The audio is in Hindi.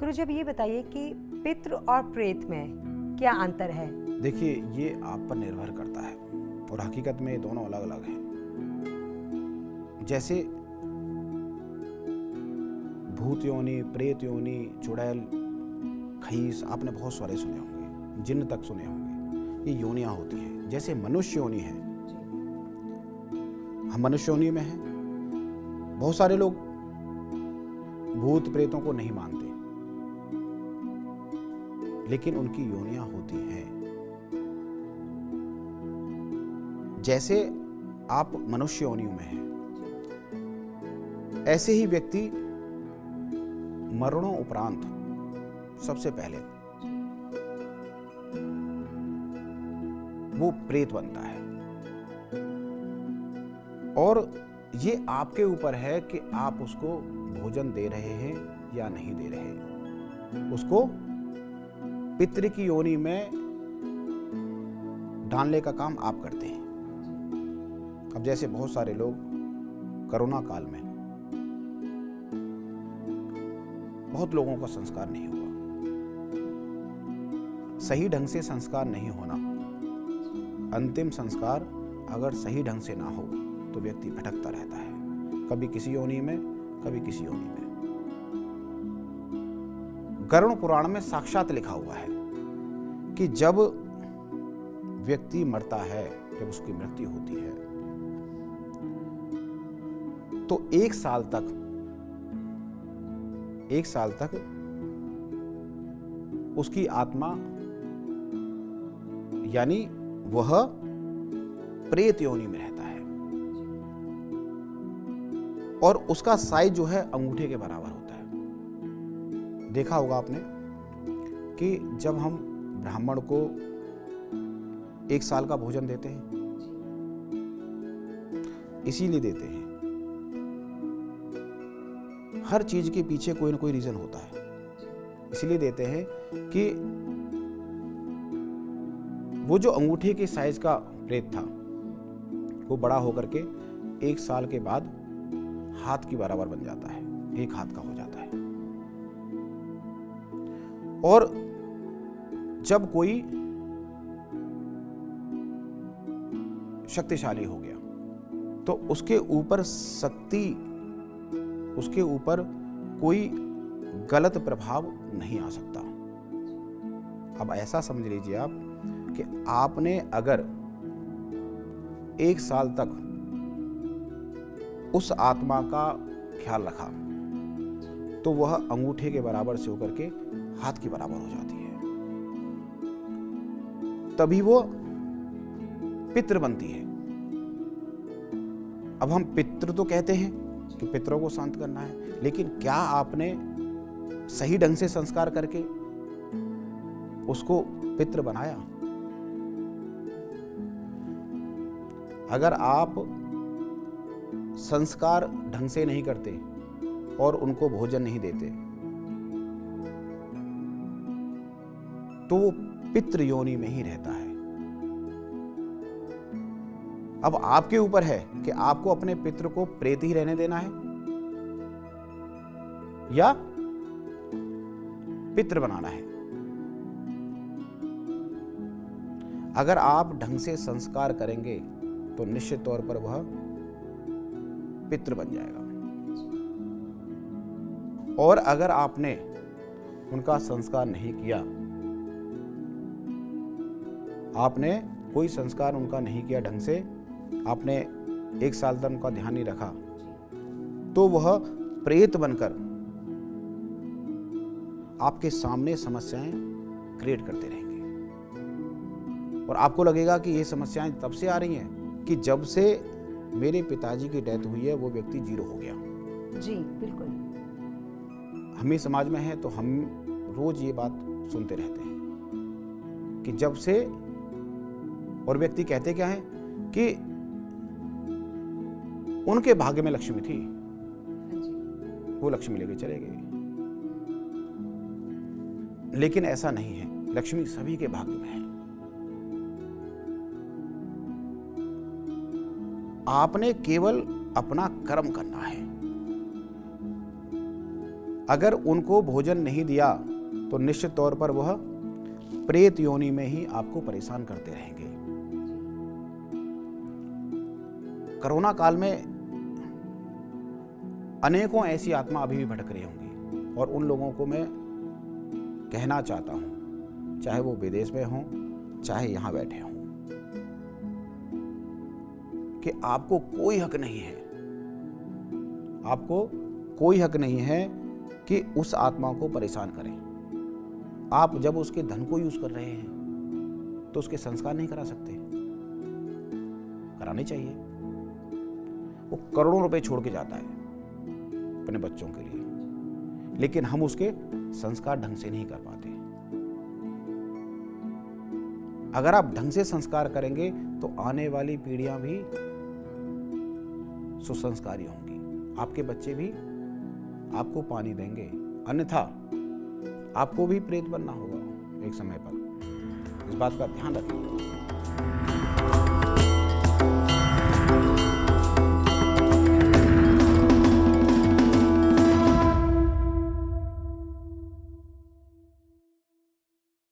गुरुजी अब ये बताइए कि पितृ और प्रेत में क्या अंतर है? देखिए, ये आप पर निर्भर करता है और हकीकत में ये दोनों अलग अलग हैं। जैसे भूत योनि, प्रेत योनि, चुड़ैल, खईस, आपने बहुत सारे सुने होंगे, जिन्न तक सुने होंगे। ये योनियां होती हैं। जैसे मनुष्य योनि है, हम मनुष्य योनि में हैं। बहुत सारे लोग भूत प्रेतों को नहीं मानते, लेकिन उनकी योनियां होती हैं। जैसे आप मनुष्य योनियों में हैं, ऐसे ही व्यक्ति मरणों उपरांत सबसे पहले वो प्रेत बनता है। और ये आपके ऊपर है कि आप उसको भोजन दे रहे हैं या नहीं दे रहे हैं। उसको पितृ की योनि में डालने का काम आप करते हैं। अब जैसे बहुत सारे लोग कोरोना काल में बहुत लोगों का संस्कार नहीं हुआ। सही ढंग से संस्कार नहीं होना, अंतिम संस्कार अगर सही ढंग से ना हो तो व्यक्ति भटकता रहता है, कभी किसी योनि में, कभी किसी योनि में। गरुड़ पुराण में साक्षात लिखा हुआ है कि जब व्यक्ति मरता है, जब उसकी मृत्यु होती है, तो एक साल तक उसकी आत्मा यानी वह प्रेत योनि में रहता है और उसका साइज जो है अंगूठे के बराबर होता है। देखा होगा आपने कि जब हम ब्राह्मण को एक साल का भोजन देते हैं, इसीलिए देते हैं, हर चीज के पीछे कोई ना कोई रीजन होता है। इसलिए देते हैं कि वो जो अंगूठे के साइज का प्रेत था, वो बड़ा होकर के एक साल के बाद हाथ की बराबर बन जाता है, एक हाथ का हो जाता है। और जब कोई शक्तिशाली हो गया तो उसके ऊपर कोई गलत प्रभाव नहीं आ सकता। अब ऐसा समझ लीजिए आप कि आपने अगर एक साल तक उस आत्मा का ख्याल रखा तो वह अंगूठे के बराबर से होकर के हाथ की बराबर हो जाती है, तभी वो पितृ बनती है। अब हम पितृ तो कहते हैं कि पितरों को शांत करना है, लेकिन क्या आपने सही ढंग से संस्कार करके उसको पितृ बनाया? अगर आप संस्कार ढंग से नहीं करते और उनको भोजन नहीं देते तो वो पितृ योनि में ही रहता है। अब आपके ऊपर है कि आपको अपने पितृ को प्रेत ही रहने देना है या पितृ बनाना है। अगर आप ढंग से संस्कार करेंगे तो निश्चित तौर पर वह पितृ बन जाएगा। और अगर आपने उनका संस्कार नहीं किया, आपने कोई संस्कार उनका नहीं किया ढंग से, आपने एक साल तक उनका ध्यान नहीं रखा, तो वह प्रेत बनकर आपके सामने समस्याएं क्रिएट करते रहेंगे। और आपको लगेगा कि ये समस्याएं तब से आ रही हैं कि जब से मेरे पिताजी की डेथ हुई है वो व्यक्ति जीरो हो गया। जी बिल्कुल। हम ही समाज में हैं तो हम रोज ये बात सुनते रहते हैं कि जब से, और व्यक्ति कहते क्या है कि उनके भाग्य में लक्ष्मी थी, वो लक्ष्मी लेके चले गए। लेकिन ऐसा नहीं है, लक्ष्मी सभी के भाग्य में है। आपने केवल अपना कर्म करना है। अगर उनको भोजन नहीं दिया तो निश्चित तौर पर वह प्रेत योनि में ही आपको परेशान करते रहेंगे। कोरोना काल में अनेकों ऐसी आत्मा अभी भी भटक रही होंगी और उन लोगों को मैं कहना चाहता हूं, चाहे वो विदेश में हों चाहे यहां बैठे हों, कि आपको कोई हक नहीं है, आपको कोई हक नहीं है कि उस आत्मा को परेशान करें। आप जब उसके धन को यूज कर रहे हैं तो उसके संस्कार नहीं करा सकते, कराने चाहिए। वो करोड़ों रुपए छोड़ के जाता है अपने बच्चों के लिए, लेकिन हम उसके संस्कार ढंग से नहीं कर पाते। अगर आप ढंग से संस्कार करेंगे तो आने वाली पीढ़ियां भी सुसंस्कारी होंगी, आपके बच्चे भी आपको पानी देंगे, अन्यथा आपको भी प्रेत बनना होगा एक समय पर। इस बात का ध्यान रखिए।